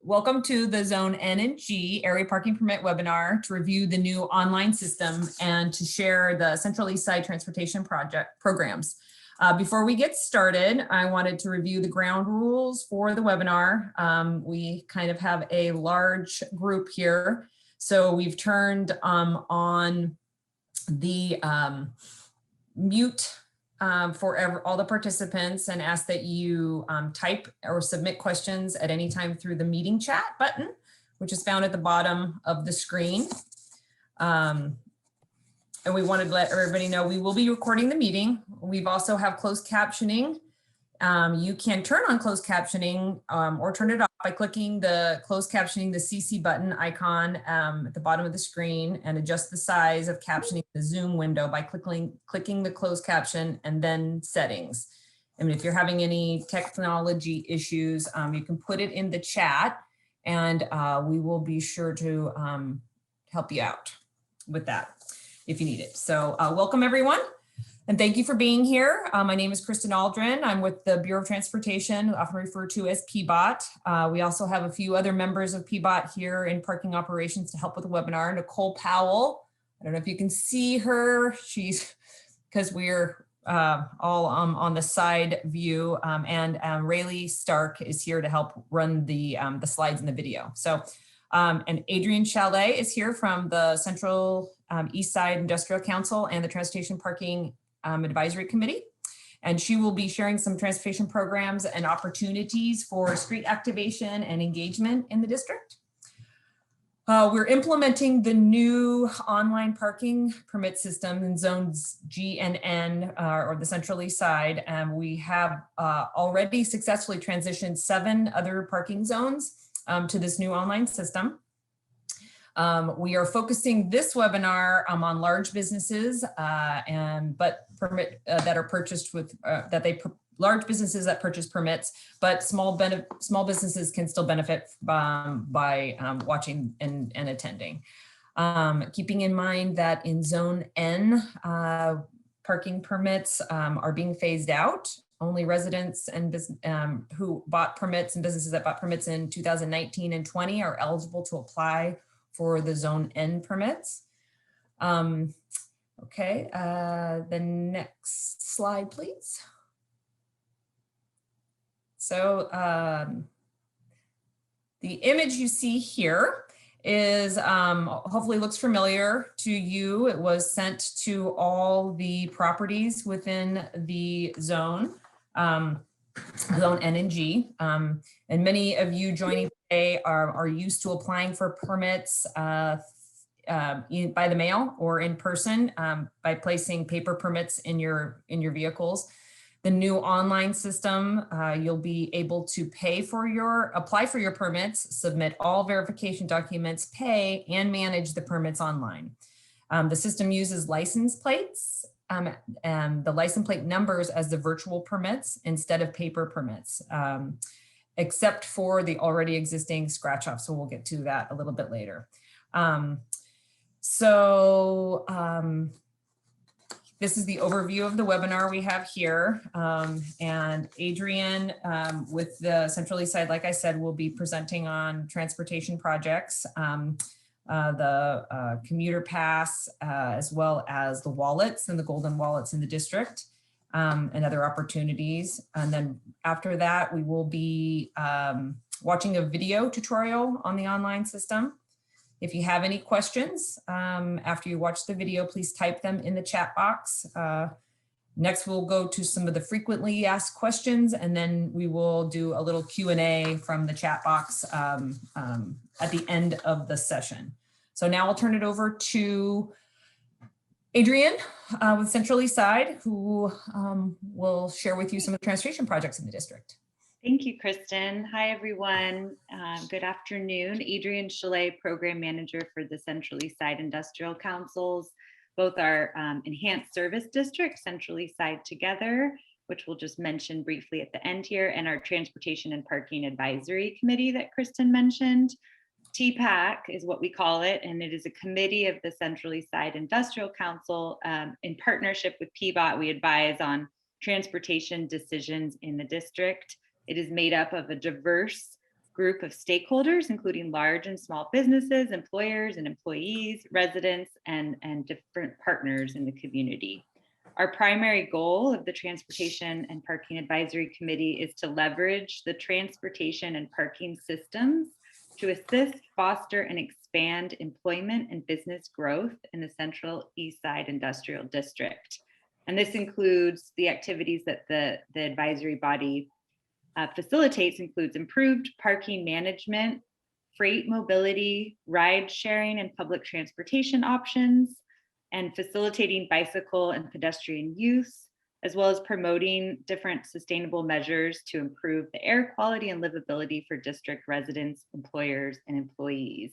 Welcome to the Zone N and G Area Parking Permit webinar to review the new online system and to share the Central Eastside Transportation Project programs. Before we get started, I wanted to review the ground rules for the webinar. We kind of have a large group here, so we've turned on the mute for all the participants and ask that you type or submit questions at any time through the meeting chat button, which is found at the bottom of the screen. And we wanted to let everybody know we will be recording the meeting. We've also have closed captioning. You can turn on closed captioning or turn it off by clicking the closed captioning, the CC button icon at the bottom of the screen, and adjust the size of captioning the Zoom window by clicking the closed caption and then settings. And if you're having any technology issues, you can put it in the chat and we will be sure to help you out with that if you need it. So welcome everyone. And thank you for being here. My name is Kristen Aldrin. I'm with the Bureau of Transportation, often referred to as PBOT. We also have a few other members of PBOT here in parking operations to help with the webinar. Nicole Powell, I don't know if you can see her. She's, because we're all on the side view, and Rayleigh Stark is here to help run the slides in the video. So, and Adrienne Chalet is here from the Central Eastside Industrial Council and the Transportation Parking Advisory Committee, and she will be sharing some transportation programs and opportunities for street activation and engagement in the district. We're implementing the new online parking permit system in zones G and N, or the Central East Side, and we have already successfully transitioned 7 other parking zones to this new online system. We are focusing this webinar on large businesses but permit that are purchased with large businesses that purchase permits, but small businesses can still benefit by watching and attending. Keeping in mind that in Zone N, parking permits are being phased out. Only residents and who bought permits and businesses that bought permits in 2019 and 20 are eligible to apply for the Zone N permits. Okay, the next slide, please. So the image you see here is hopefully looks familiar to you. It was sent to all the properties within the zone, Zone N and G. And many of you joining today are used to applying for permits by the mail or in person by placing paper permits in your vehicles. The new online system, you'll be able to apply for your permits, submit all verification documents, pay, and manage the permits online. The system uses license plates and the license plate numbers as the virtual permits instead of paper permits, except for the already existing scratch off. So we'll get to that a little bit later. This is the overview of the webinar we have here. And Adrienne with the Central Eastside, like I said, will be presenting on transportation projects, the commuter pass, as well as the wallets and the golden wallets in the district, and other opportunities. And then after that, we will be watching a video tutorial on the online system. If you have any questions after you watch the video, please type them in the chat box. Next, we'll go to some of the frequently asked questions, and then we will do a little Q&A from the chat box at the end of the session. So now I'll turn it over to Adrienne with Central Eastside, who will share with you some of the transportation projects in the district. Thank you, Kristen. Hi, everyone. Good afternoon. Adrienne Chalet, Program Manager for the Central Eastside Industrial Councils, both our Enhanced Service District, Central Eastside Together, which we'll just mention briefly at the end here, and our Transportation and Parking Advisory Committee that Kristen mentioned. TPAC is what we call it, and it is a committee of the Central Eastside Industrial Council. In partnership with PBOT, we advise on transportation decisions in the district. It is made up of a diverse group of stakeholders, including large and small businesses, employers and employees, residents, and different partners in the community. Our primary goal of the Transportation and Parking Advisory Committee is to leverage the transportation and parking systems to assist, foster, and expand employment and business growth in the Central Eastside Industrial District. And this includes the activities that the advisory body facilitates includes improved parking management, freight mobility, ride sharing and public transportation options, and facilitating bicycle and pedestrian use, as well as promoting different sustainable measures to improve the air quality and livability for district residents, employers, and employees.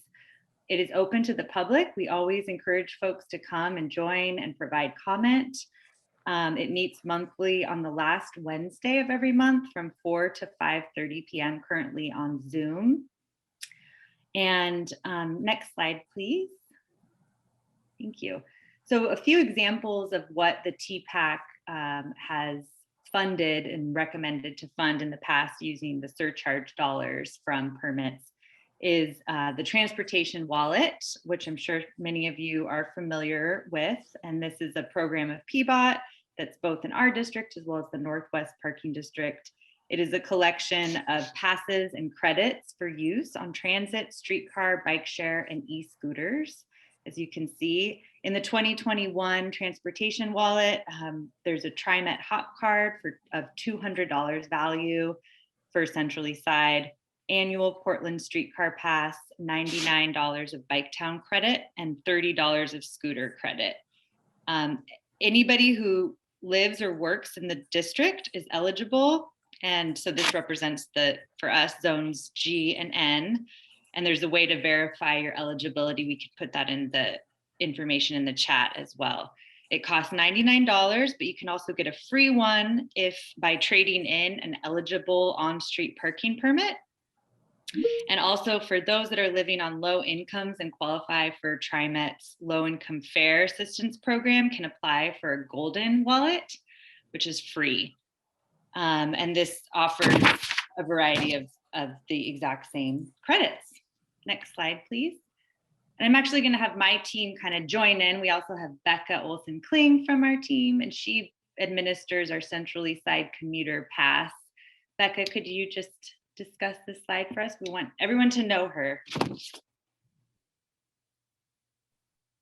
It is open to the public. We always encourage folks to come and join and provide comment. It meets monthly on the last Wednesday of every month from 4 to 5:30 p.m. currently on Zoom. And next slide, please. Thank you. So a few examples of what the TPAC has funded and recommended to fund in the past using the surcharge dollars from permits is the transportation wallet, which I'm sure many of you are familiar with. And this is a program of PBOT that's both in our district as well as the Northwest Parking District. It is a collection of passes and credits for use on transit, streetcar, bike share, and e-scooters. As you can see, in the 2021 transportation wallet, there's a TriMet Hop card of $200 value for Central Eastside, annual Portland streetcar pass, $99 of Biketown credit, and $30 of scooter credit. Anybody who lives or works in the district is eligible. And so this represents for us, zones G and N. And there's a way to verify your eligibility. We could put that in the information in the chat as well. It costs $99, but you can also get a free one if by trading in an eligible on-street parking permit. And also for those that are living on low incomes and qualify for TriMet's low income fare assistance program can apply for a golden wallet, which is free. And this offers a variety of the exact same credits. Next slide, please. And I'm actually going to have my team kind of join in. We also have Becca Olson-Kling from our team, and she administers our Central Eastside Commuter Pass. Becca, could you just discuss this slide for us? We want everyone to know her. I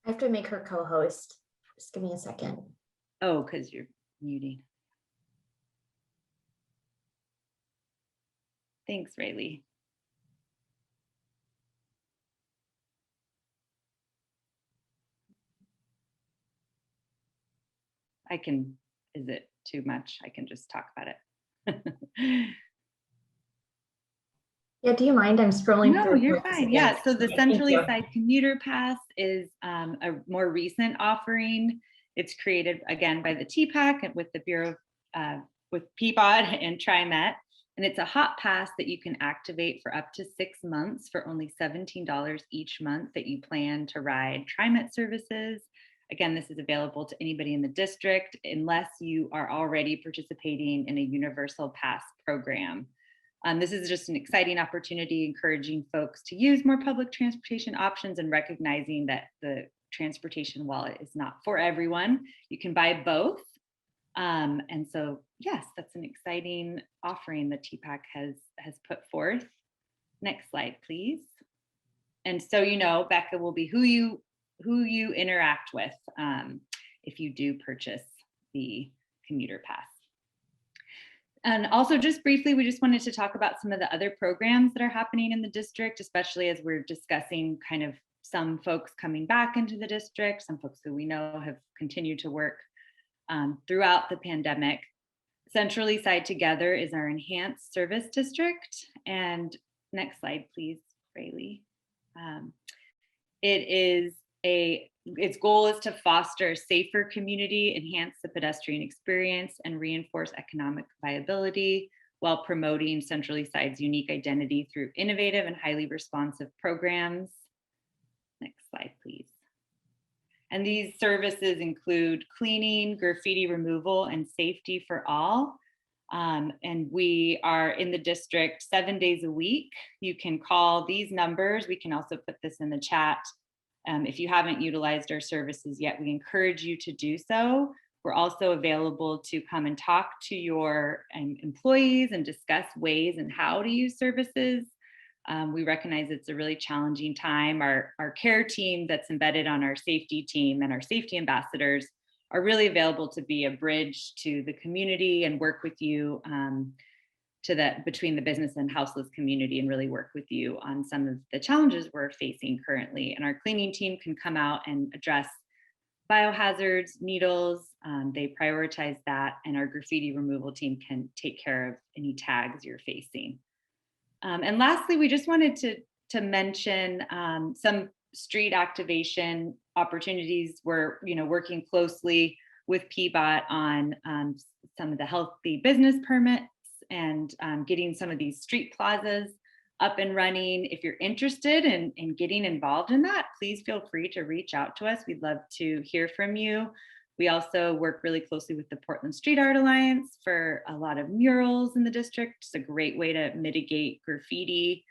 have to make her co-host. Just give me a second. Oh, because you're muting. Thanks, Rayleigh. Is it too much? I can just talk about it. Yeah, do you mind? I'm scrolling No, through. you're fine. Yeah, so the Central Eastside Commuter Pass is a more recent offering. It's created again by the TPAC with the Bureau with PBOT and TriMet. And it's a hot pass that you can activate for up to 6 months for only $17 each month that you plan to ride TriMet services. Again, this is available to anybody in the district unless you are already participating in a universal pass program. This is just an exciting opportunity, encouraging folks to use more public transportation options and recognizing that the transportation wallet is not for everyone. You can buy both. And so, yes, that's an exciting offering that TPAC has put forth. Next slide, please. And so, you know, Becca will be who you interact with if you do purchase the commuter pass. And also just briefly, we just wanted to talk about some of the other programs that are happening in the district, especially as we're discussing kind of some folks coming back into the district, some folks who we know have continued to work throughout the pandemic. Central Eastside Together is our enhanced service district. And next slide, please, Rayleigh. Its goal is to foster a safer community, enhance the pedestrian experience, and reinforce economic viability while promoting Central Eastside's unique identity through innovative and highly responsive programs. Next slide, please. And these services include cleaning, graffiti removal, and safety for all. And we are in the district 7 days a week. You can call these numbers. We can also put this in the chat. If you haven't utilized our services yet, we encourage you to do so. We're also available to come and talk to your employees and discuss ways and how to use services. We recognize it's a really challenging time. Our care team that's embedded on our safety team and our safety ambassadors are really available to be a bridge to the community and work with you between the business and houseless community, and really work with you on some of the challenges we're facing currently. And our cleaning team can come out and address biohazards, needles, they prioritize that, and our graffiti removal team can take care of any tags you're facing. And lastly, we just wanted to mention some street activation opportunities. We're working closely with PBOT on some of the healthy business permits and getting some of these street plazas up and running. If you're interested in getting involved in that, please feel free to reach out to us. We'd love to hear from you. We also work really closely with the Portland Street Art Alliance for a lot of murals in the district. It's a great way to mitigate graffiti.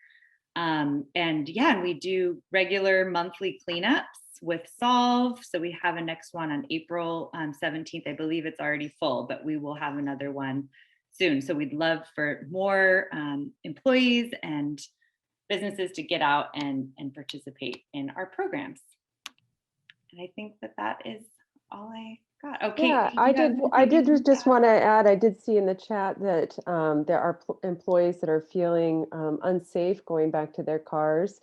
And we do regular monthly cleanups with Solve. So we have a next one on April 17th. I believe it's already full, but we will have another one soon. So we'd love for more employees and businesses to get out and participate in our programs. And I think that is all I got. Okay. Yeah, I did just want to add, I did see in the chat that there are employees that are feeling unsafe going back to their cars.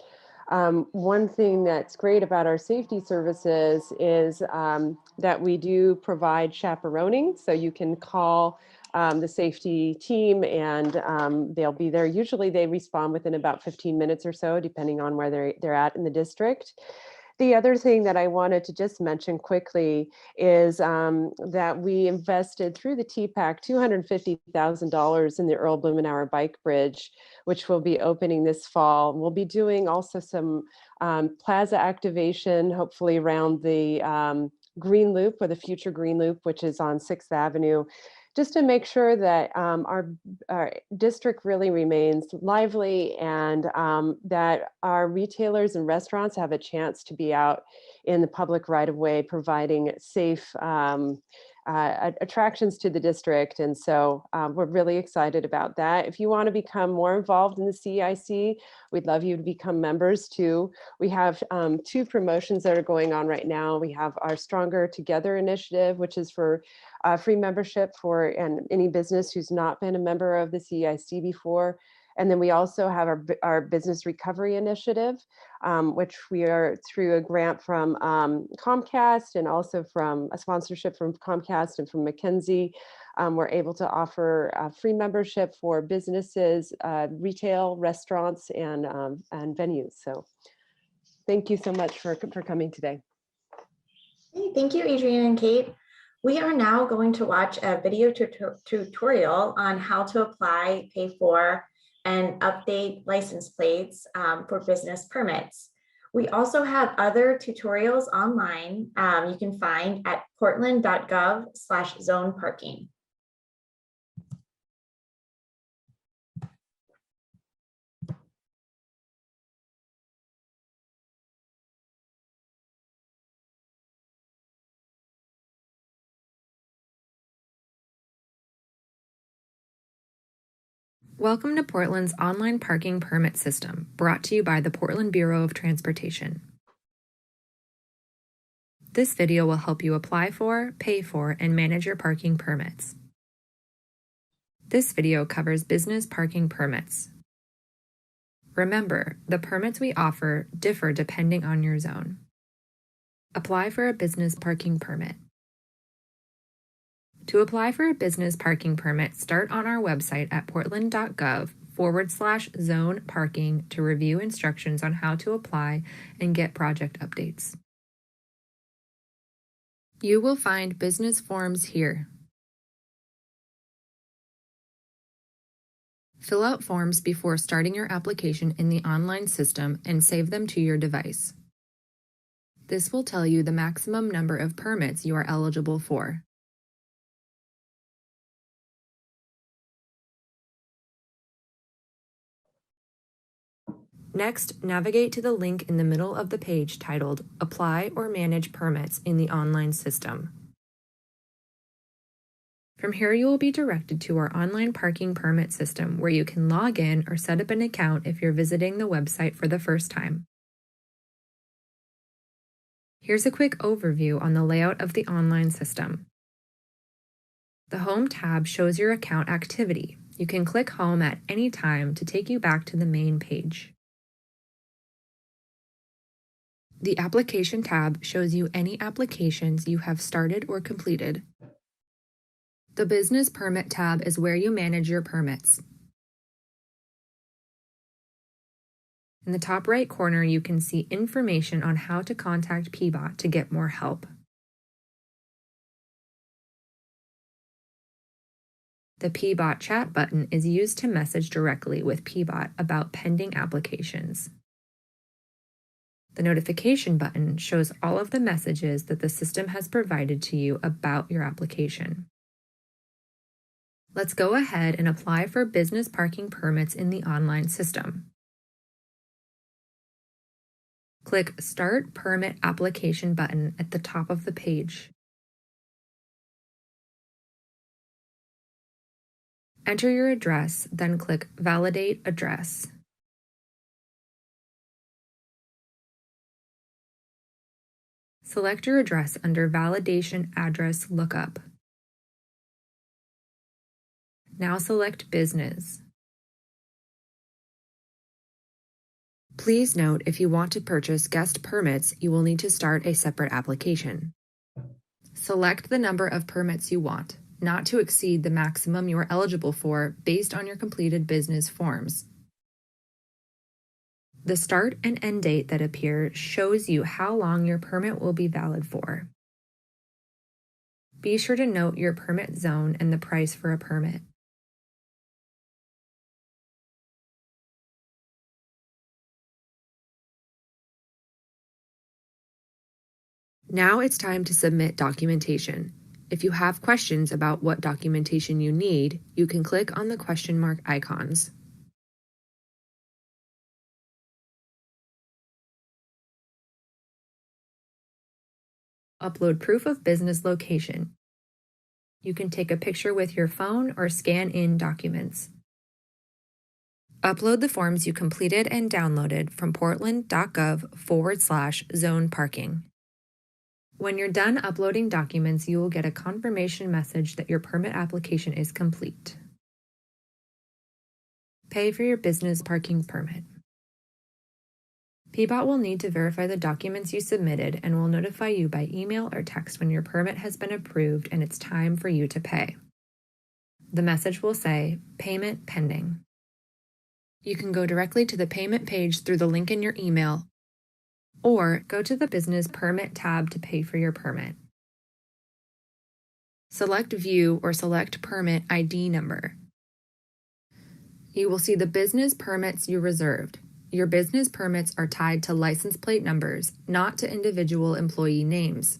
One thing that's great about our safety services is that we do provide chaperoning. So you can call the safety team and they'll be there. Usually they respond within about 15 minutes or so, depending on where they're at in the district. The other thing that I wanted to just mention quickly is that we invested through the TPAC $250,000 in the Earl Blumenauer Bike Bridge, which will be opening this fall. We'll be doing also some plaza activation, hopefully around the Green Loop, or the future Green Loop, which is on 6th Avenue, just to make sure that our district really remains lively and that our retailers and restaurants have a chance to be out in the public right of way, providing safe attractions to the district. And so we're really excited about that. If you want to become more involved in the CIC, we'd love you to become members too. We have 2 promotions that are going on right now. We have our Stronger Together initiative, which is for free membership for any business who's not been a member of the CIC before. And then we also have our business recovery initiative, which we are through a grant from Comcast and also from a sponsorship from Comcast and from McKinsey. We're able to offer free membership for businesses, retail, restaurants, and venues. So thank you so much for coming today. Thank you, Adrienne and Kate. We are now going to watch a video tutorial on how to apply, pay for, and update license plates for business permits. We also have other tutorials online you can find at portland.gov/zone parking. Welcome to Portland's online parking permit system, brought to you by the Portland Bureau of Transportation. This video will help you apply for, pay for, and manage your parking permits. This video covers business parking permits. Remember, the permits we offer differ depending on your zone. Apply for a business parking permit. To apply for a business parking permit, start on our website at portland.gov/zone parking to review instructions on how to apply and get project updates. You will find business forms here. Fill out forms before starting your application in the online system and save them to your device. This will tell you the maximum number of permits you are eligible for. Next, navigate to the link in the middle of the page titled Apply or Manage Permits in the Online System. From here, you will be directed to our online parking permit system where you can log in or set up an account if you're visiting the website for the first time. Here's a quick overview on the layout of the online system. The Home tab shows your account activity. You can click Home at any time to take you back to the main page. The Application tab shows you any applications you have started or completed. The Business Permit tab is where you manage your permits. In the top right corner, you can see information on how to contact PBOT to get more help. The PBOT chat button is used to message directly with PBOT about pending applications. The notification button shows all of the messages that the system has provided to you about your application. Let's go ahead and apply for business parking permits in the online system. Click Start Permit Application button at the top of the page. Enter your address, then click Validate Address. Select your address under Validation Address Lookup. Now select Business. Please note, if you want to purchase guest permits, you will need to start a separate application. Select the number of permits you want, not to exceed the maximum you are eligible for based on your completed business forms. The start and end date that appear shows you how long your permit will be valid for. Be sure to note your permit zone and the price for a permit. Now it's time to submit documentation. If you have questions about what documentation you need, you can click on the question mark icons. Upload proof of business location. You can take a picture with your phone or scan in documents. Upload the forms you completed and downloaded from portland.gov/zone parking. When you're done uploading documents, you will get a confirmation message that your permit application is complete. Pay for your business parking permit. PBOT will need to verify the documents you submitted and will notify you by email or text when your permit has been approved and it's time for you to pay. The message will say, Payment Pending. You can go directly to the payment page through the link in your email, or go to the Business Permit tab to pay for your permit. Select View or select Permit ID number. You will see the business permits you reserved. Your business permits are tied to license plate numbers, not to individual employee names,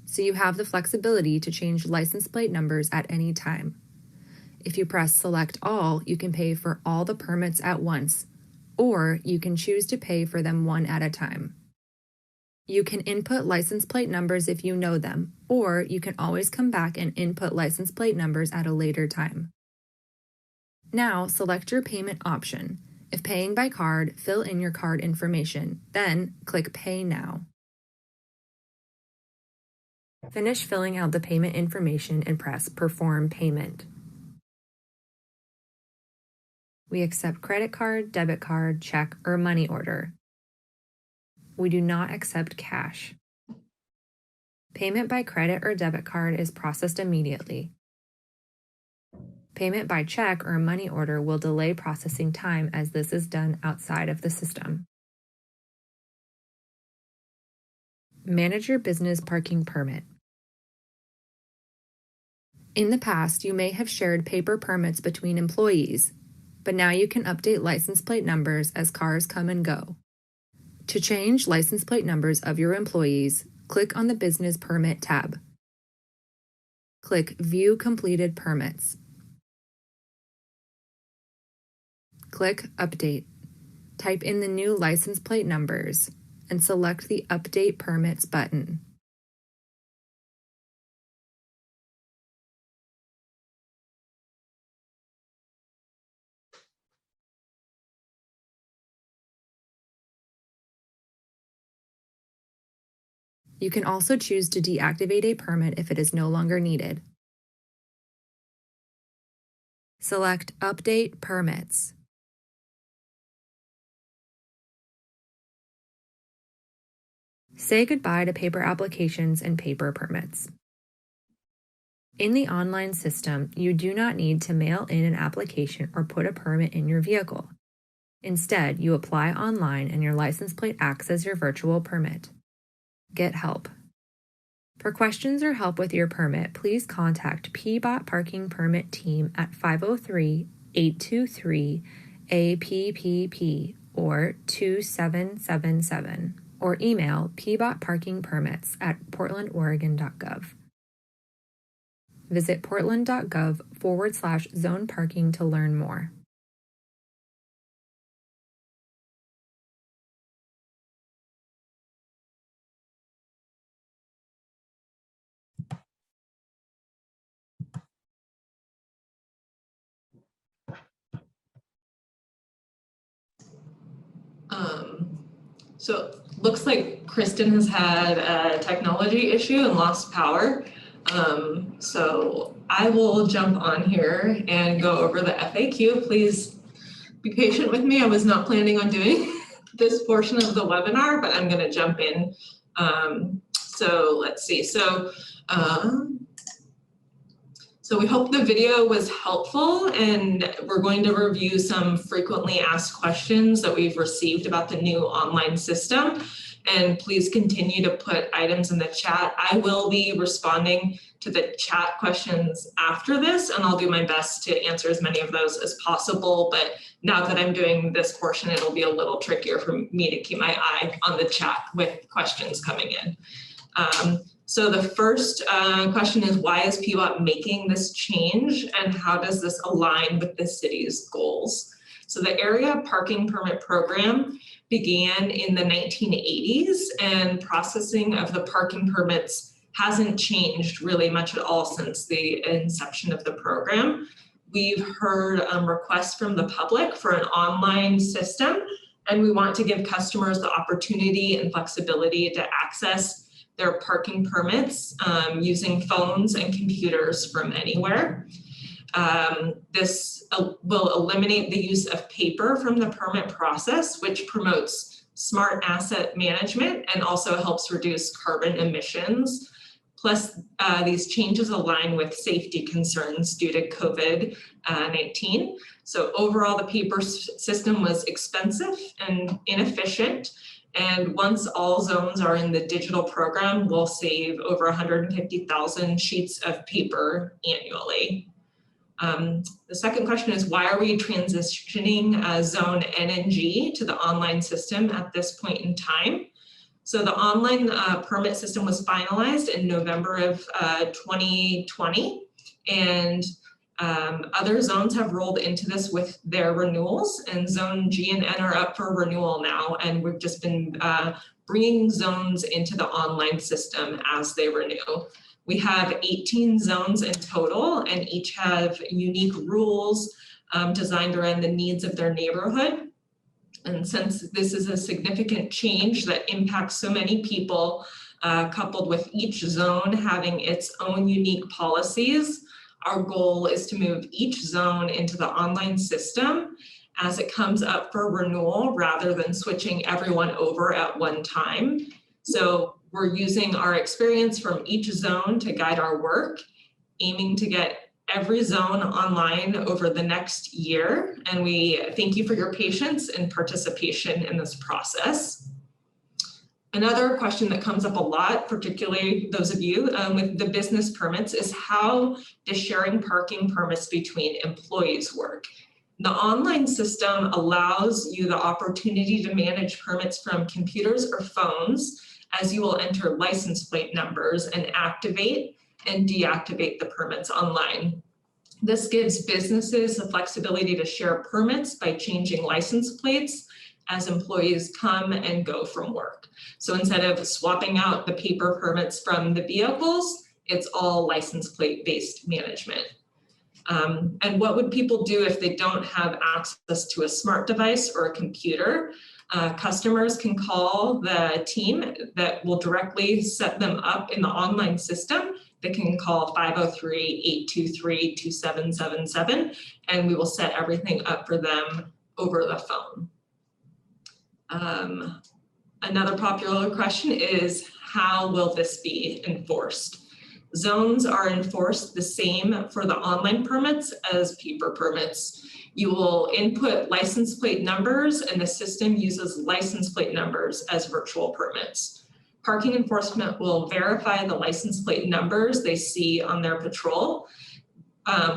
so you have the flexibility to change license plate numbers at any time. If you press Select All, you can pay for all the permits at once, or you can choose to pay for them one at a time. You can input license plate numbers if you know them, or you can always come back and input license plate numbers at a later time. Now, select your payment option. If paying by card, fill in your card information, then click Pay Now. Finish filling out the payment information and press Perform Payment. We accept credit card, debit card, check, or money order. We do not accept cash. Payment by credit or debit card is processed immediately. Payment by check or money order will delay processing time as this is done outside of the system. Manage your business parking permit. In the past, you may have shared paper permits between employees, but now you can update license plate numbers as cars come and go. To change license plate numbers of your employees, click on the Business Permit tab. Click View Completed Permits. Click Update. type in the new license plate numbers and select the Update Permits button. You can also choose to deactivate a permit if it is no longer needed. Select Update Permits. Say goodbye to paper applications and paper permits. In the online system, you do not need to mail in an application or put a permit in your vehicle. Instead, you apply online and your license plate acts as your virtual permit. Get help. For questions or help with your permit, please contact PBOT Parking Permit Team at 503-823-APPP or 2777, or email pbotparkingpermits at portlandoregon.gov. Visit portland.gov/zone parking to learn more. So looks like Kristen has had a technology issue and lost power. So I will jump on here and go over the FAQ. Please be patient with me. I was not planning on doing this portion of the webinar, but I'm going to jump in. So let's see. So we hope the video was helpful, and we're going to review some frequently asked questions that we've received about the new online system. And please continue to put items in the chat. I will be responding to the chat questions after this, and I'll do my best to answer as many of those as possible. But now that I'm doing this portion, it'll be a little trickier for me to keep my eye on the chat with questions coming in. So the first question is, why is PBOT making this change, and how does this align with the city's goals? So the area parking permit program began in the 1980s, and processing of the parking permits hasn't changed really much at all since the inception of the program. We've heard requests from the public for an online system, and we want to give customers the opportunity and flexibility to access their parking permits using phones and computers from anywhere. This will eliminate the use of paper from the permit process, which promotes smart asset management and also helps reduce carbon emissions. Plus, these changes align with safety concerns due to COVID-19. So overall, the paper system was expensive and inefficient. And once all zones are in the digital program, we'll save over 150,000 sheets of paper annually. The second question is, why are we transitioning zone N and G to the online system at this point in time? So the online permit system was finalized in November of 2020, and other zones have rolled into this with their renewals, and zone G and N are up for renewal now, and we've just been bringing zones into the online system as they renew. We have 18 zones in total, and each have unique rules designed around the needs of their neighborhood. And since this is a significant change that impacts so many people, coupled with each zone having its own unique policies, our goal is to move each zone into the online system as it comes up for renewal rather than switching everyone over at one time. So we're using our experience from each zone to guide our work, aiming to get every zone online over the next year. And we thank you for your patience and participation in this process. Another question that comes up a lot, particularly those of you with the business permits, is how does sharing parking permits between employees work? The online system allows you the opportunity to manage permits from computers or phones, as you will enter license plate numbers and activate and deactivate the permits online. This gives businesses the flexibility to share permits by changing license plates as employees come and go from work. So instead of swapping out the paper permits from the vehicles, it's all license plate based management. And what would people do if they don't have access to a smart device or a computer? Customers can call the team that will directly set them up in the online system. They can call 503-823-2777, and we will set everything up for them over the phone. Another popular question is, how will this be enforced? Zones are enforced the same for the online permits as paper permits. You will input license plate numbers, and the system uses license plate numbers as virtual permits. Parking enforcement will verify the license plate numbers they see on their patrol.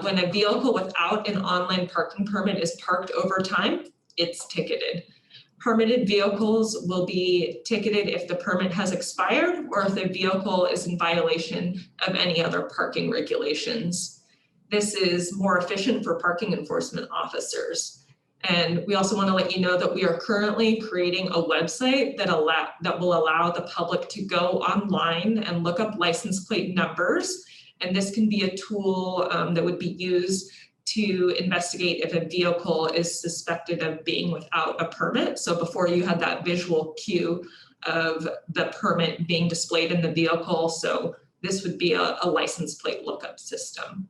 When a vehicle without an online parking permit is parked over time, it's ticketed. Permitted vehicles will be ticketed if the permit has expired or if the vehicle is in violation of any other parking regulations. This is more efficient for parking enforcement officers. And we also want to let you know that we are currently creating a website that will allow the public to go online and look up license plate numbers. And this can be a tool that would be used to investigate if a vehicle is suspected of being without a permit. So before you had that visual cue of the permit being displayed in the vehicle. So this would be a license plate lookup system.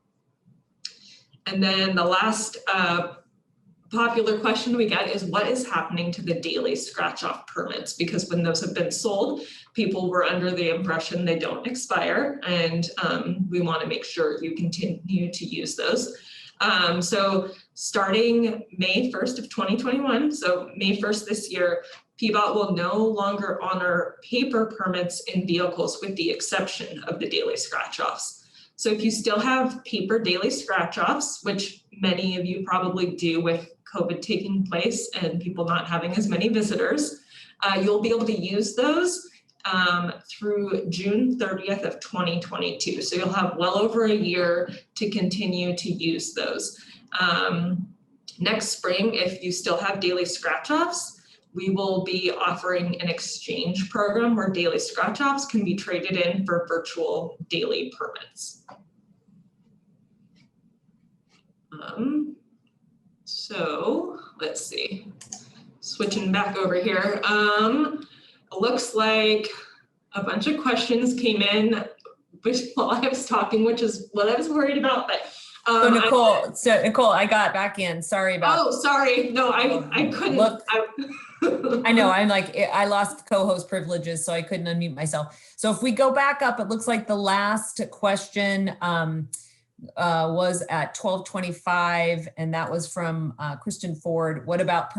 And then the last popular question we get is, what is happening to the daily scratch off permits? Because when those have been sold, people were under the impression they don't expire, and we want to make sure you continue to use those. So starting May 1st of 2021, so May 1st this year, PBOT will no longer honor paper permits in vehicles with the exception of the daily scratch-offs. So if you still have paper daily scratch-offs, which many of you probably do with COVID taking place and people not having as many visitors, you'll be able to use those through June 30th of 2022. So you'll have well over a year to continue to use those. Next spring, if you still have daily scratch-offs, we will be offering an exchange program where daily scratch-offs can be traded in for virtual daily permits. So let's see, switching back over here. It looks like a bunch of questions came in while I was talking, which is what I was worried about. But so Nicole, I got back in. Sorry about. Oh, sorry. No, I couldn't. Look, I know. I'm like, I lost co-host privileges, so I couldn't unmute myself. So if we go back up, it looks like the last question was at 12:25, and that was from Kristen Ford. What about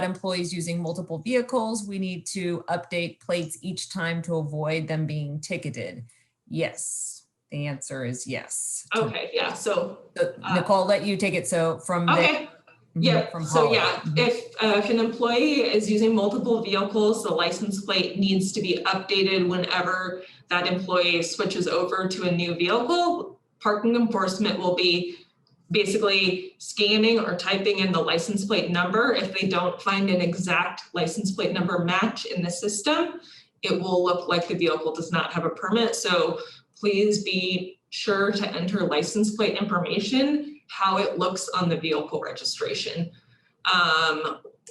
employees using multiple vehicles? We need to update plates each time to avoid them being ticketed. Yes, the answer is yes. Okay, yeah. So Nicole, I'll let you take it. So from okay. Yeah, so yeah, if an employee is using multiple vehicles, the license plate needs to be updated whenever that employee switches over to a new vehicle. Parking enforcement will be basically scanning or typing in the license plate number. If they don't find an exact license plate number match in the system, it will look like the vehicle does not have a permit. So please be sure to enter license plate information, how it looks on the vehicle registration.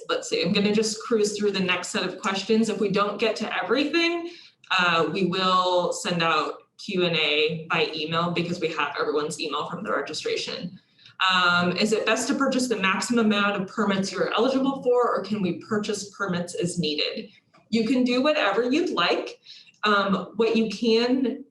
Let's see, I'm going to just cruise through the next set of questions. If we don't get to everything, we will send out Q&A by email because we have everyone's email from the registration. Is it best to purchase the maximum amount of permits you're eligible for, or can we purchase permits as needed? You can do whatever you'd like. What you can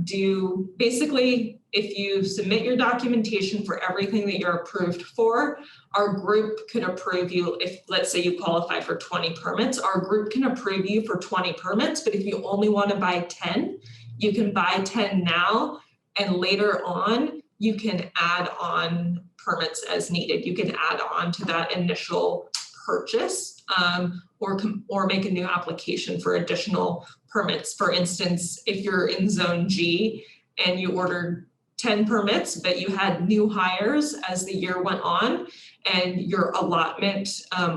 do, basically, if you submit your documentation for everything that you're approved for, our group could approve you. If, let's say, you qualify for 20 permits, our group can approve you for 20 permits. But if you only want to buy 10, you can buy 10 now, and later on, you can add on permits as needed. You can add on to that initial purchase or make a new application for additional permits. For instance, if you're in Zone G and you ordered 10 permits, but you had new hires as the year went on and your allotment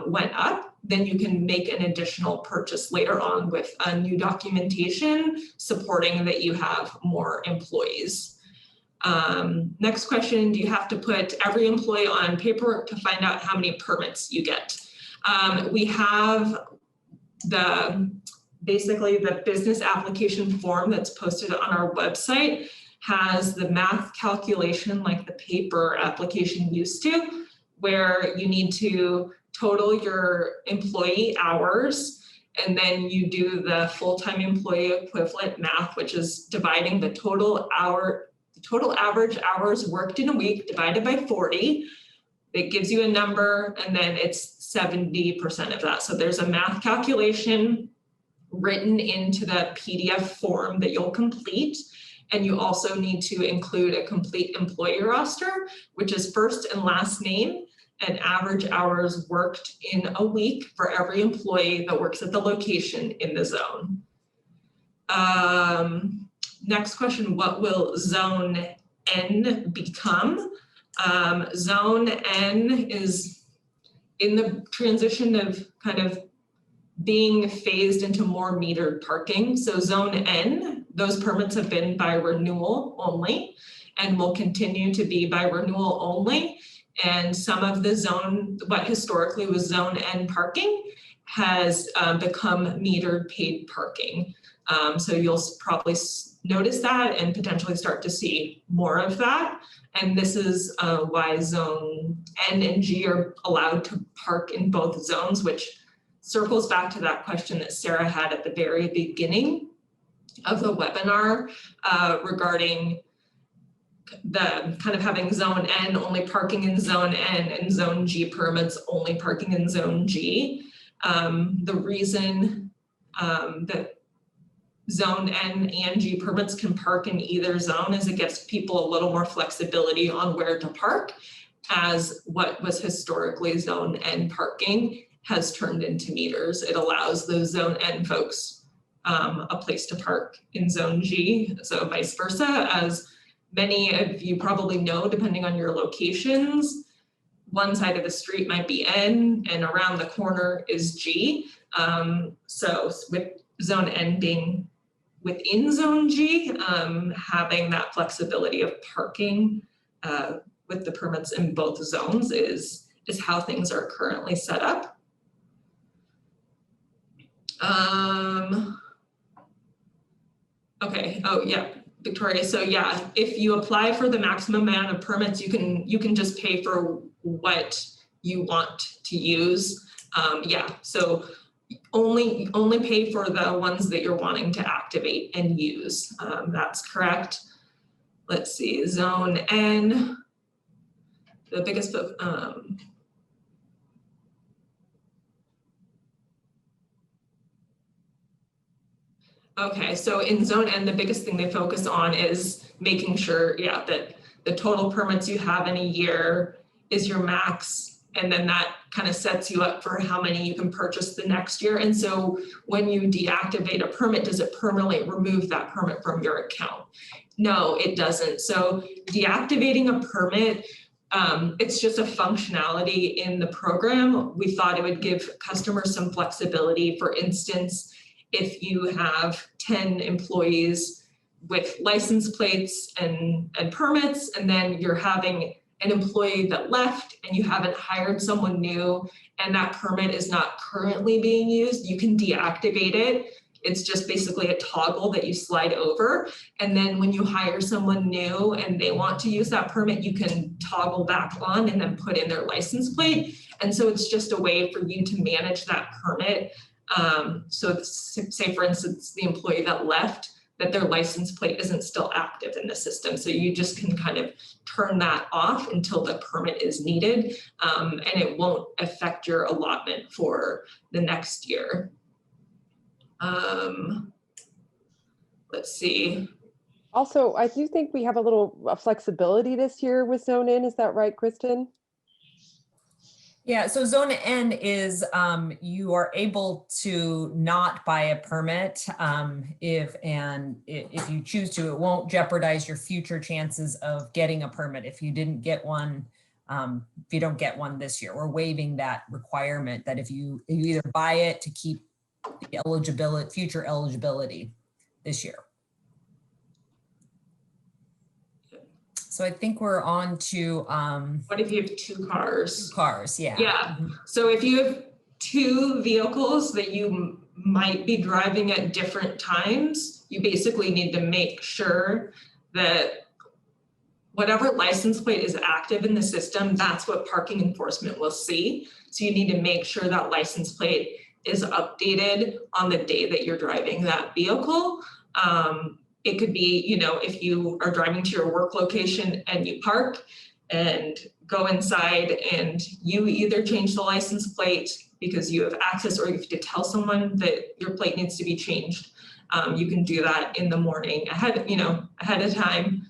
went up, then you can make an additional purchase later on with a new documentation supporting that you have more employees. Next question, do you have to put every employee on paperwork to find out how many permits you get? We have basically the business application form that's posted on our website has the math calculation like the paper application used to, where you need to total your employee hours, and then you do the full-time employee equivalent math, which is dividing the total average hours worked in a week divided by 40. It gives you a number, and then it's 70% of that. So there's a math calculation written into the PDF form that you'll complete. And you also need to include a complete employee roster, which is first and last name and average hours worked in a week for every employee that works at the location in the zone. Next question, what will Zone N become? Zone N is in the transition of kind of being phased into more metered parking. So Zone N, those permits have been by renewal only and will continue to be by renewal only. And some of the zone, what historically was Zone N parking has become metered paid parking. So you'll probably notice that and potentially start to see more of that. And this is why Zone N and G are allowed to park in both zones, which circles back to that question that Sarah had at the very beginning of the webinar regarding the kind of having Zone N only parking in Zone N and Zone G permits only parking in Zone G. The reason that Zone N and G permits can park in either zone is it gives people a little more flexibility on where to park, as what was historically Zone N parking has turned into meters. It allows those Zone N folks a place to park in Zone G, so vice versa. As many of you probably know, depending on your locations, one side of the street might be N and around the corner is G. So with Zone N being within Zone G, having that flexibility of parking with the permits in both zones is how things are currently set up. Okay, oh yeah, Victoria, so yeah, if you apply for the maximum amount of permits, you can just pay for what you want to use. Yeah, so only pay for the ones that you're wanting to activate and use. That's correct. Let's see, Zone N, the biggest, okay, so in Zone N, the biggest thing they focus on is making sure, yeah, that the total permits you have in a year is your max, and then that kind of sets you up for how many you can purchase the next year. And so when you deactivate a permit, does it permanently remove that permit from your account? No, it doesn't. So deactivating a permit, it's just a functionality in the program. We thought it would give customers some flexibility. For instance, if you have 10 employees with license plates and permits, and then you're having an employee that left and you haven't hired someone new and that permit is not currently being used, you can deactivate it. It's just basically a toggle that you slide over. And then when you hire someone new and they want to use that permit, you can toggle back on and then put in their license plate. And so it's just a way for you to manage that permit. So say for instance, the employee that left, that their license plate isn't still active in the system. So you just can kind of turn that off until the permit is needed, and it won't affect your allotment for the next year. Let's see. Also, I do think we have a little flexibility this year with Zone N. Is that right, Kristen? Yeah, so Zone N is you are able to not buy a permit if you choose to. It won't jeopardize your future chances of getting a permit if you didn't get one if you don't get one this year. We're waiving that requirement that if you either buy it to keep the eligibility, future eligibility this year. So I think we're on to What if you have two cars? cars, yeah. Yeah, so if you have two vehicles that you might be driving at different times, you basically need to make sure that whatever license plate is active in the system, that's what parking enforcement will see. So you need to make sure that license plate is updated on the day that you're driving that vehicle. It could be, you know, if you are driving to your work location and you park and go inside and you either change the license plate because you have access, or you have to tell someone that your plate needs to be changed. You can do that in the morning ahead of time.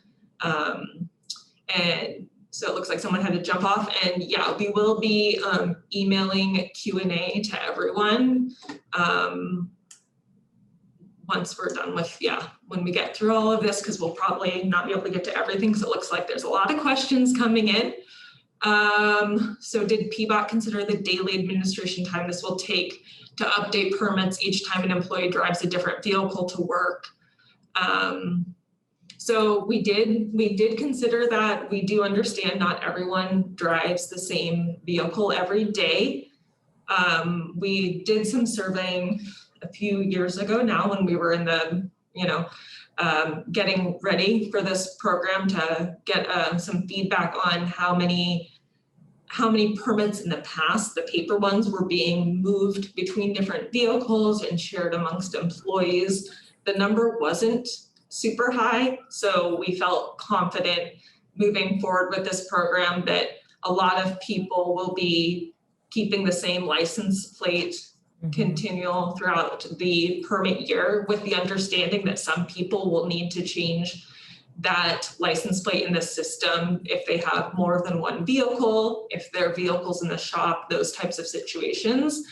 And so it looks like someone had to jump off, and yeah, we will be emailing Q&A to everyone once we're done with, when we get through all of this, because we'll probably not be able to get to everything, because it looks like there's a lot of questions coming in. So did PBOT consider the daily administration time this will take to update permits each time an employee drives a different vehicle to work? So we did consider that. We do understand not everyone drives the same vehicle every day. We did some surveying a few years ago now when we were in the, getting ready for this program to get some feedback on how many permits in the past, the paper ones, were being moved between different vehicles and shared amongst employees. The number wasn't super high, so we felt confident moving forward with this program that a lot of people will be keeping the same license plate continual throughout the permit year, with the understanding that some people will need to change that license plate in the system if they have more than one vehicle, if their vehicle's in the shop, those types of situations.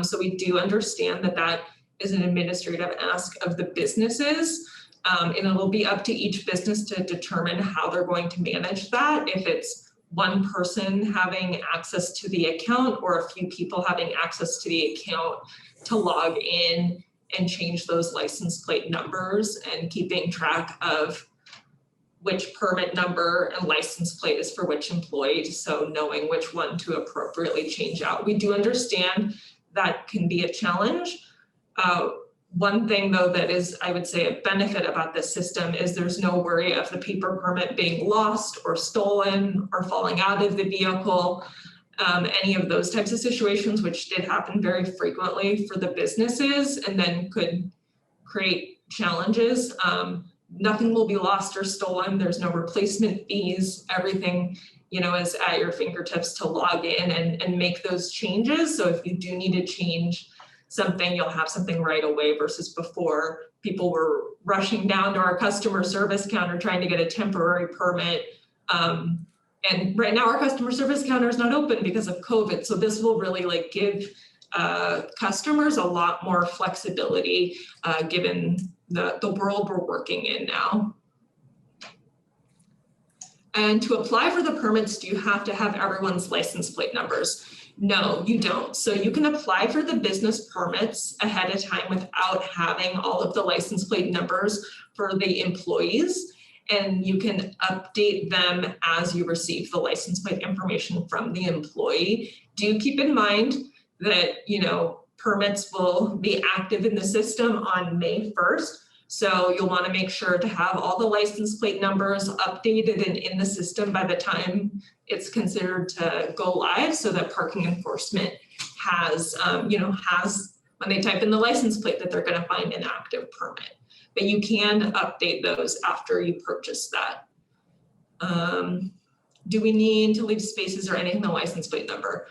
So we do understand that that is an administrative ask of the businesses. And it'll be up to each business to determine how they're going to manage that. If it's one person having access to the account or a few people having access to the account to log in and change those license plate numbers and keeping track of which permit number and license plate is for which employee, so knowing which one to appropriately change out. We do understand that can be a challenge. One thing though that is, I would say, a benefit about this system is there's no worry of the paper permit being lost or stolen or falling out of the vehicle. Any of those types of situations, which did happen very frequently for the businesses and then could create challenges. Nothing will be lost or stolen. There's no replacement fees. Everything, is at your fingertips to log in and make those changes. So if you do need to change something, you'll have something right away, versus before people were rushing down to our customer service counter trying to get a temporary permit. And right now our customer service counter is not open because of COVID. So this will really give customers a lot more flexibility given the world we're working in now. And to apply for the permits, do you have to have everyone's license plate numbers? No, you don't. So you can apply for the business permits ahead of time without having all of the license plate numbers for the employees, and you can update them as you receive the license plate information from the employee. Do keep in mind that, permits will be active in the system on May 1st. So you'll want to make sure to have all the license plate numbers updated and in the system by the time it's considered to go live, so that parking enforcement has, when they type in the license plate, that they're going to find an active permit. But you can update those after you purchase that. Do we need to leave spaces or anything in the license plate number?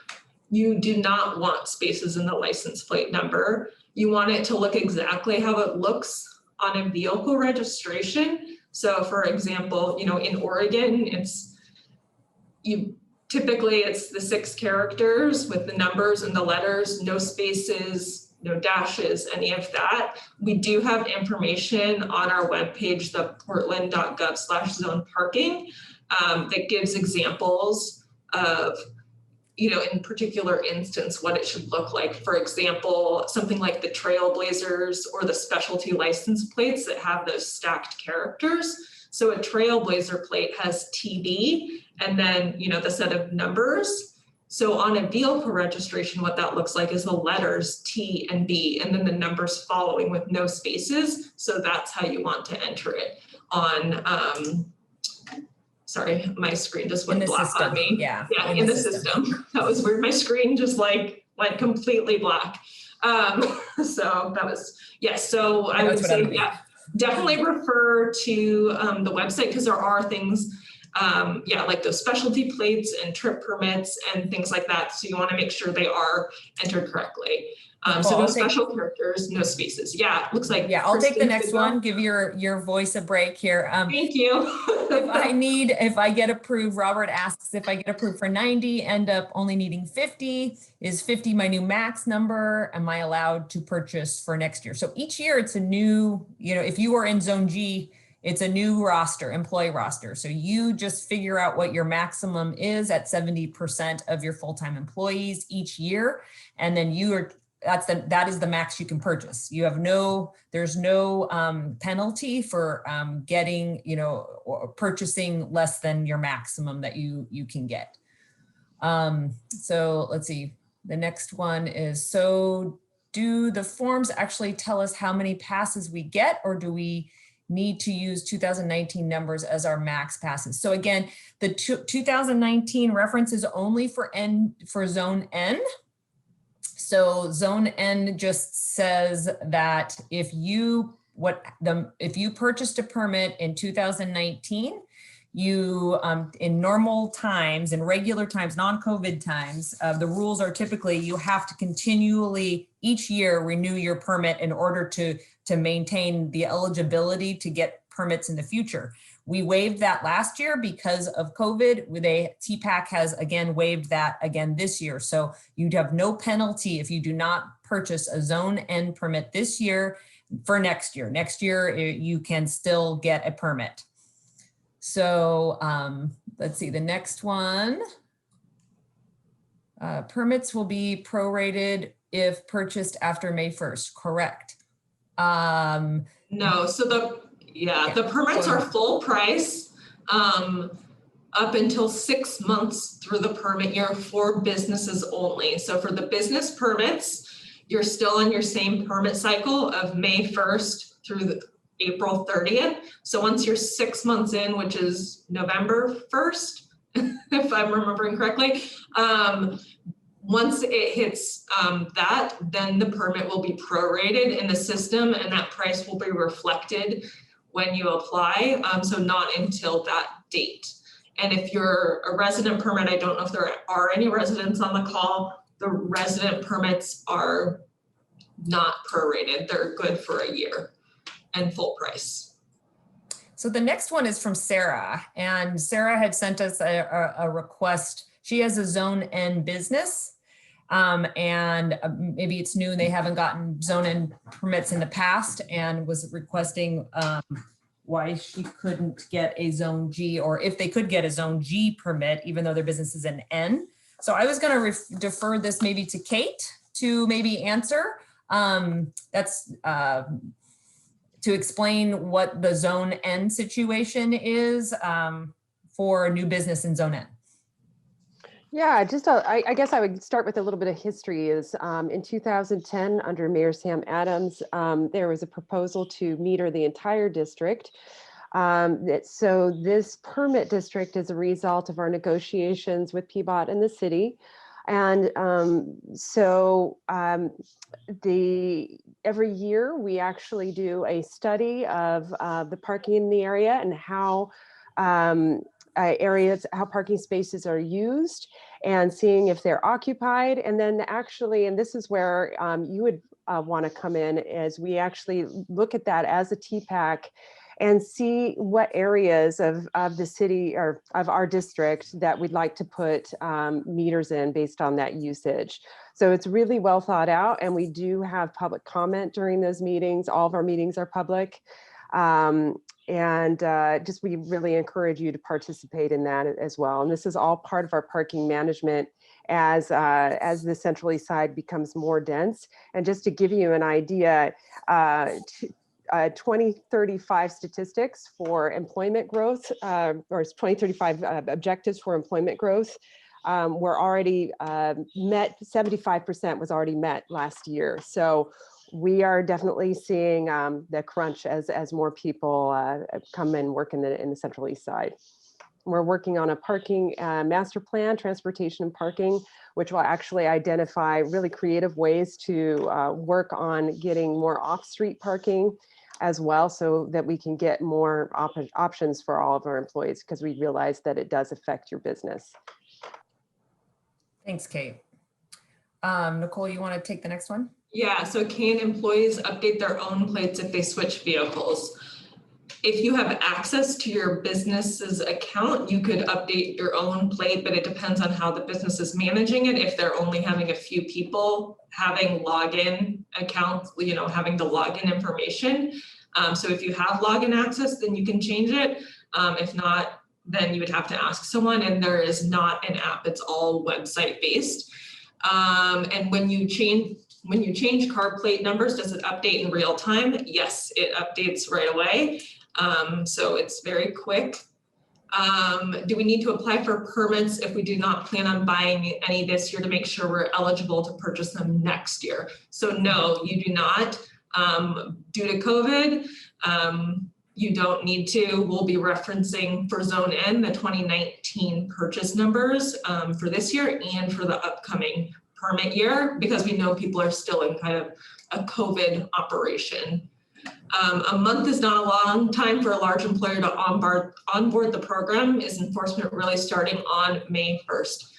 You do not want spaces in the license plate number. You want it to look exactly how it looks on a vehicle registration. So for example, in Oregon, typically it's the 6 characters with the numbers and the letters, no spaces, no dashes, any of that. We do have information on our webpage, the portland.gov/zone parking, that gives examples of, you know, in particular instance, what it should look like. For example, something like the Trailblazers or the specialty license plates that have those stacked characters. So a Trailblazer plate has TB and then, you know, the set of numbers. So on a vehicle registration, what that looks like is the letters T and B and then the numbers following with no spaces. So that's how you want to enter it on, sorry, my screen just went black on me. Yeah, in the system. That was weird. My screen just like went completely black. So that was, yes. So I would say, yeah, definitely refer to the website because there are things, like those specialty plates and trip permits and things like that. So you want to make sure they are entered correctly. So no special characters, no spaces. Yeah, looks like. Yeah, I'll take the next one. Give your voice a break here. Thank you. if I get approved, Robert asks if I get approved for 90, end up only needing 50. Is 50 my new max number? Am I allowed to purchase for next year? So each year it's a new, you know, if you are in zone G, it's a new roster, employee roster. So you just figure out what your maximum is at 70% of your full-time employees each year. And then that is the max you can purchase. You have there's no penalty for getting, you know, or purchasing less than your maximum that you can get. So let's see, the next one is, so do the forms actually tell us how many passes we get, or do we need to use 2019 numbers as our max passes? So again, the 2019 reference is only for zone N. So zone N just says that if you purchased a permit in 2019, you in normal times, in regular times, non-COVID times, the rules are typically you have to continually each year renew your permit in order to maintain the eligibility to get permits in the future. We waived that last year because of COVID. TPAC has again waived that again this year. So you'd have no penalty if you do not purchase a zone N permit this year for next year. Next year, you can still get a permit. So let's see, the next one. Permits will be prorated if purchased after May 1st, correct? No, so the permits are full price up until 6 months through the permit year for businesses only. So for the business permits, you're still on your same permit cycle of May 1st through April 30th. So once you're 6 months in, which is November 1st, if I'm remembering correctly, once it hits that, then the permit will be prorated in the system and that price will be reflected when you apply. So not until that date. And if you're a resident permit, I don't know if there are any residents on the call, the resident permits are not prorated. They're good for a year and full price. So the next one is from Sarah, and Sarah had sent us a request. She has a zone N business, and maybe it's new and they haven't gotten zone N permits in the past, and was requesting why she couldn't get a zone G, or if they could get a zone G permit, even though their business is an N. So I was going to defer this maybe to Kate to maybe answer. That's to explain what the zone N situation is for a new business in zone N. Yeah, I guess I would start with a little bit of history. In 2010, under Mayor Sam Adams, there was a proposal to meter the entire district. So this permit district is a result of our negotiations with PBOT and the city. And every year we actually do a study of the parking in the area and how how parking spaces are used and seeing if they're occupied. And then actually, and this is where you would want to come in, as we actually look at that as a TPAC and see what areas of the city or of our district that we'd like to put meters in based on that usage. So it's really well thought out, and we do have public comment during those meetings. All of our meetings are public. Just we really encourage you to participate in that as well. And this is all part of our parking management as the Central East Side becomes more dense. And just to give you an idea, 2035 statistics for employment growth, or 2035 objectives for employment growth were already met. 75% was already met last year. So we are definitely seeing the crunch as more people come and work in the Central East Side. We're working on a parking master plan, transportation and parking, which will actually identify really creative ways to work on getting more off-street parking as well, so that we can get more options for all of our employees, because we realize that it does affect your business. Thanks, Kate. Nicole, you want to take the next one? Yeah, so can employees update their own plates if they switch vehicles? If you have access to your business's account, you could update your own plate, but it depends on how the business is managing it. If they're only having a few people having login accounts, having the login information. So if you have login access, then you can change it. If not, then you would have to ask someone, and there is not an app, it's all website based. And when you change car plate numbers, does it update in real time? Yes, it updates right away. So it's very quick. Do we need to apply for permits if we do not plan on buying any this year to make sure we're eligible to purchase them next year? So no, you do not. Due to COVID, you don't need to. We'll be referencing for Zone N the 2019 purchase numbers for this year and for the upcoming permit year, because we know people are still in kind of a COVID operation. A month is not a long time for a large employer to onboard the program. Is enforcement really starting on May 1st?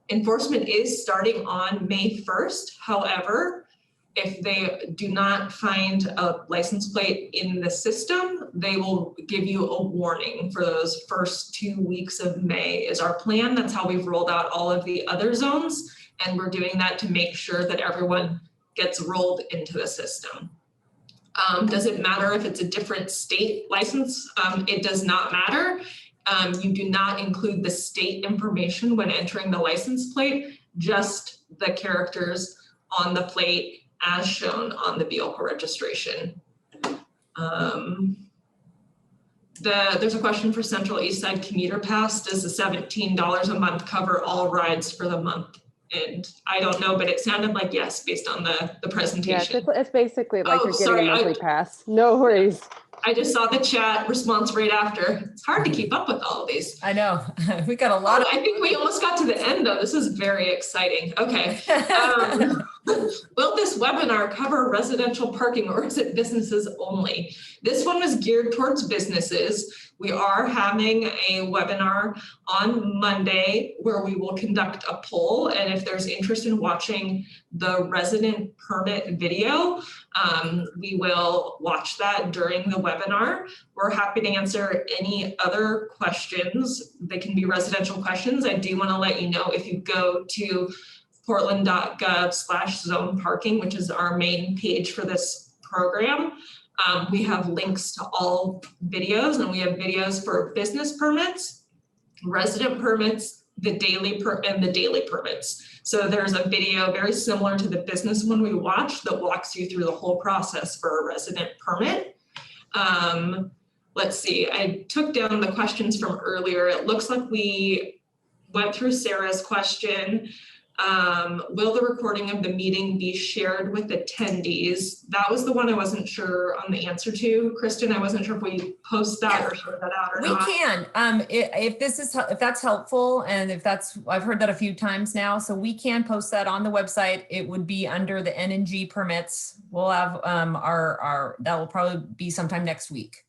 Enforcement is starting on May 1st. However, if they do not find a license plate in the system, they will give you a warning for those first 2 weeks of May is our plan. That's how we've rolled out all of the other zones. And we're doing that to make sure that everyone gets rolled into the system. Does it matter if it's a different state license? It does not matter. You do not include the state information when entering the license plate, just the characters on the plate as shown on the vehicle registration. There's a question for Central Eastside Commuter Pass. Does the $17 a month cover all rides for the month? And I don't know, but it sounded like yes, based on the presentation. Yeah, it's basically like you're getting sorry, a monthly pass. No worries. I just saw the chat response right after. It's hard to keep up with all of these. I know. We got a lot of. I think we almost got to the end though. This is very exciting. Okay. Will this webinar cover residential parking or is it businesses only? This one was geared towards businesses. We are having a webinar on Monday where we will conduct a poll. And if there's interest in watching the resident permit video, we will watch that during the webinar. We're happy to answer any other questions. They can be residential questions. I do want to let you know if you go to portland.gov/zone parking, which is our main page for this program, we have links to all videos, and we have videos for business permits, resident permits, the daily permits. So there's a video very similar to the business one we watched that walks you through the whole process for a resident permit. Let's see, I took down the questions from earlier. It looks like we went through Sarah's question. Will the recording of the meeting be shared with attendees? That was the one I wasn't sure on the answer to. Kristen, I wasn't sure if we post that or share that out or not. We can, if that's helpful, and I've heard that a few times now, so we can post that on the website. It would be under the N&G permits. We'll have that will probably be sometime next week.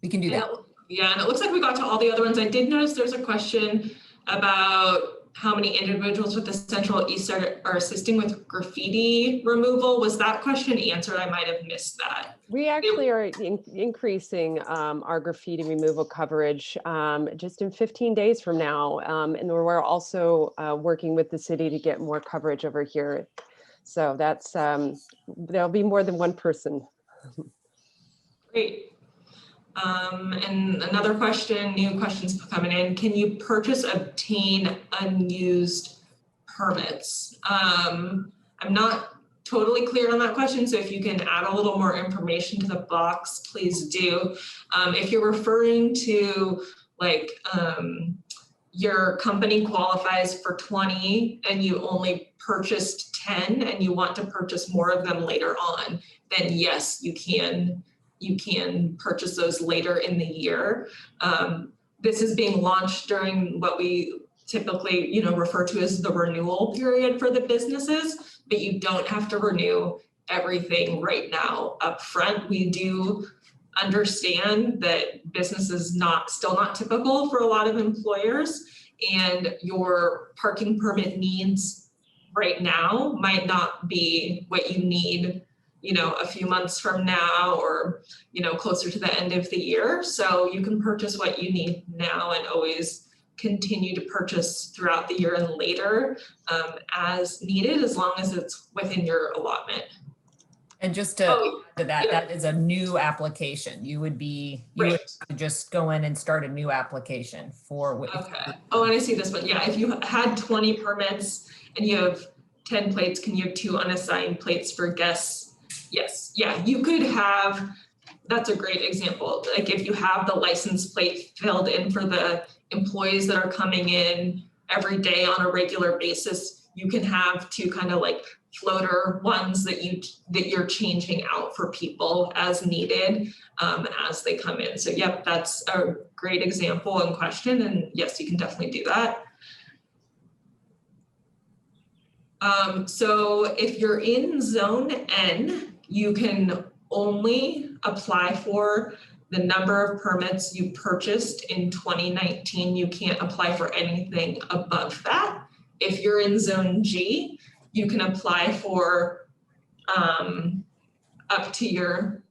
We can do that. Yeah, and it looks like we got to all the other ones. I did notice there's a question about how many individuals with the Central Eastside are assisting with graffiti removal. Was that question answered? I might have missed that. We actually are increasing our graffiti removal coverage just in 15 days from now. And we're also working with the city to get more coverage over here. So that's, there'll be more than one person. Great. And another question, new questions coming in, can you obtain unused permits? I'm not totally clear on that question, so if you can add a little more information to the box, please do. If you're referring to like your company qualifies for 20 and you only purchased 10 and you want to purchase more of them later on, then yes, you can purchase those later in the year. This is being launched during what we typically, refer to as the renewal period for the businesses, but you don't have to renew everything right now up front. We do understand that business is still not typical for a lot of employers, and your parking permit needs right now might not be what you need, a few months from now or, closer to the end of the year. So you can purchase what you need now and always continue to purchase throughout the year and later as needed, as long as it's within your allotment. And just to that is a new application. You would just go in and start a new application for. Okay. Oh, and I see this one. Yeah, if you had 20 permits and you have 10 plates, can you have 2 unassigned plates for guests? Yes. Yeah, you could have. That's a great example. Like if you have the license plate filled in for the employees that are coming in every day on a regular basis, you can have 2 kind of like floater ones that you're changing out for people as needed as they come in. So yep, that's a great example and question, and yes, you can definitely do that. So if you're in zone N, you can only apply for the number of permits you purchased in 2019. You can't apply for anything above that. If you're in zone G, you can apply for up to your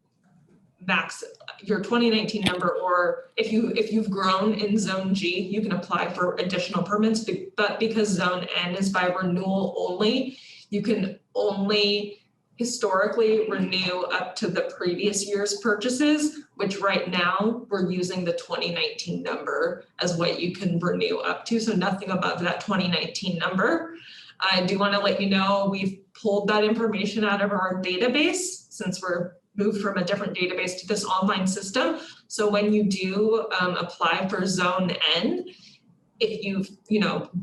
max, your 2019 number, or if you've grown in zone G, you can apply for additional permits. But because zone N is by renewal only, you can only historically renew up to the previous year's purchases, which right now we're using the 2019 number as what you can renew up to. So nothing above that 2019 number. I do want to let you know we've pulled that information out of our database since we're moved from a different database to this online system. So when you do apply for zone N, if you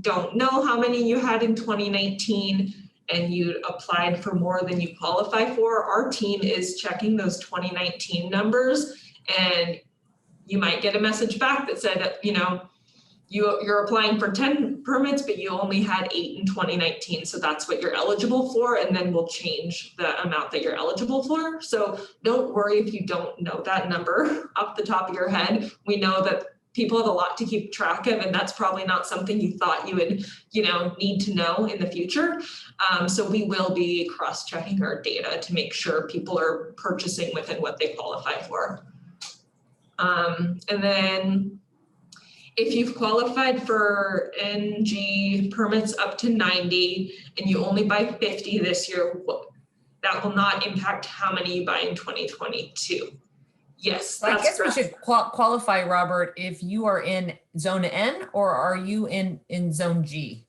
don't know how many you had in 2019 and you applied for more than you qualify for, our team is checking those 2019 numbers, and you might get a message back that said, you're applying for 10 permits, but you only had 8 in 2019. So that's what you're eligible for. And then we'll change the amount that you're eligible for. So don't worry if you don't know that number off the top of your head. We know that people have a lot to keep track of, and that's probably not something you thought you would, need to know in the future. So we will be cross-checking our data to make sure people are purchasing within what they qualify for. And then if you've qualified for NG permits up to 90 and you only buy 50 this year, that will not impact how many you buy in 2022. Yes, I guess correct. we should qualify, Robert, if you are in zone N or are you in zone G?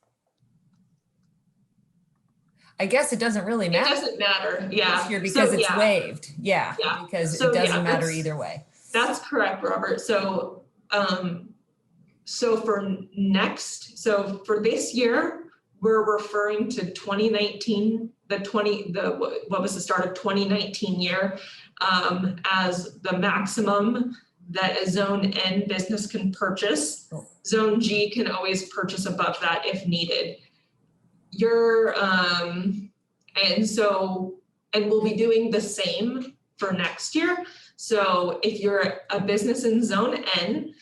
I guess it doesn't really matter. It doesn't matter, yeah. This year because it's waived, because So, it doesn't matter either way. That's correct, Robert. So, for this year, we're referring to 2019, what was the start of 2019 year, as the maximum that a zone N business can purchase. Zone G can always purchase above that if needed. And we'll be doing the same for next year. So if you're a business in zone N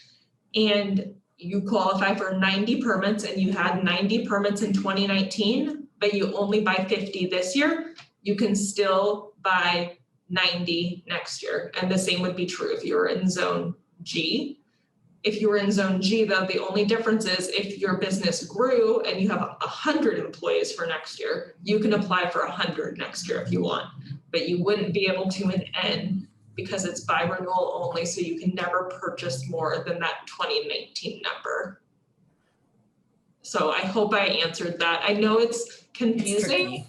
and you qualify for 90 permits and you had 90 permits in 2019, but you only buy 50 this year, you can still buy 90 next year. And the same would be true if you were in zone G. If you were in zone G, though, the only difference is if your business grew and you have 100 employees for next year, you can apply for 100 next year if you want, but you wouldn't be able to in N because it's by renewal only, so you can never purchase more than that 2019 number. So I hope I answered that. I know it's confusing,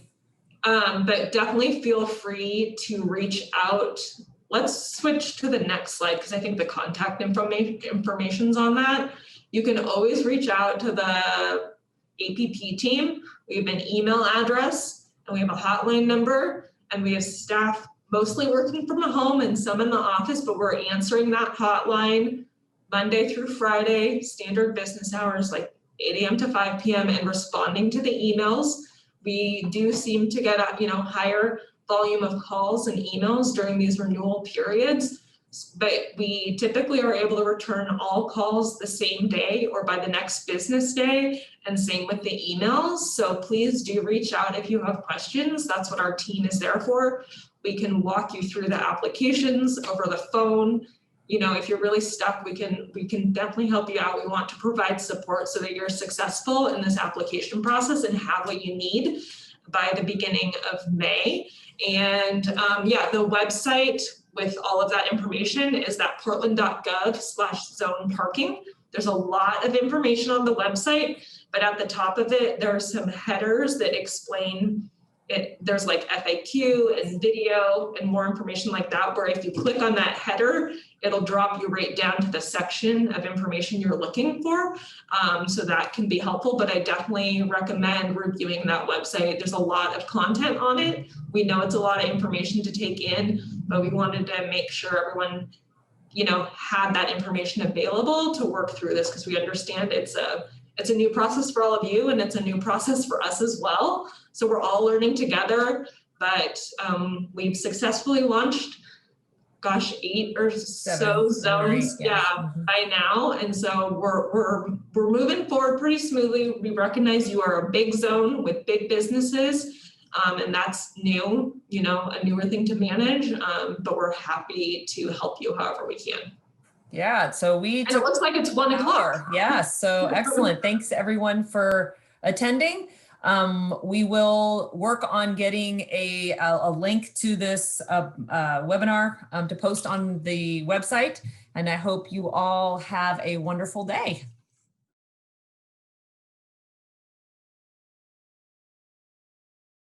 but definitely feel free to reach out. Let's switch to the next slide because I think the contact information's on that. You can always reach out to the APP team. We have an email address and we have a hotline number, and we have staff mostly working from home and some in the office, but we're answering that hotline Monday through Friday, standard business hours, like 8 a.m. to 5 p.m. and responding to the emails. We do seem to get a higher volume of calls and emails during these renewal periods, but we typically are able to return all calls the same day or by the next business day, and same with the emails. So please do reach out if you have questions. That's what our team is there for. We can walk you through the applications over the phone. If you're really stuck, we can definitely help you out. We want to provide support so that you're successful in this application process and have what you need by the beginning of May. And the website with all of that information is that portland.gov/zone parking. There's a lot of information on the website, but at the top of it, there are some headers that explain it. There's like FAQ and video and more information like that, where if you click on that header, it'll drop you right down to the section of information you're looking for. So that can be helpful, but I definitely recommend reviewing that website. There's a lot of content on it. We know it's a lot of information to take in, but we wanted to make sure everyone, had that information available to work through this, because we understand it's a new process for all of you, and it's a new process for us as well. So we're all learning together, but we've successfully launched, 8 or so zones, by now. And so we're moving forward pretty smoothly. We recognize you are a big zone with big businesses, and that's new, a newer thing to manage, but we're happy to help you however we can. Yeah, so and it looks like it's 1 o'clock. Yeah, so excellent. Thanks everyone for attending. We will work on getting a link to this webinar to post on the website, and I hope you all have a wonderful day.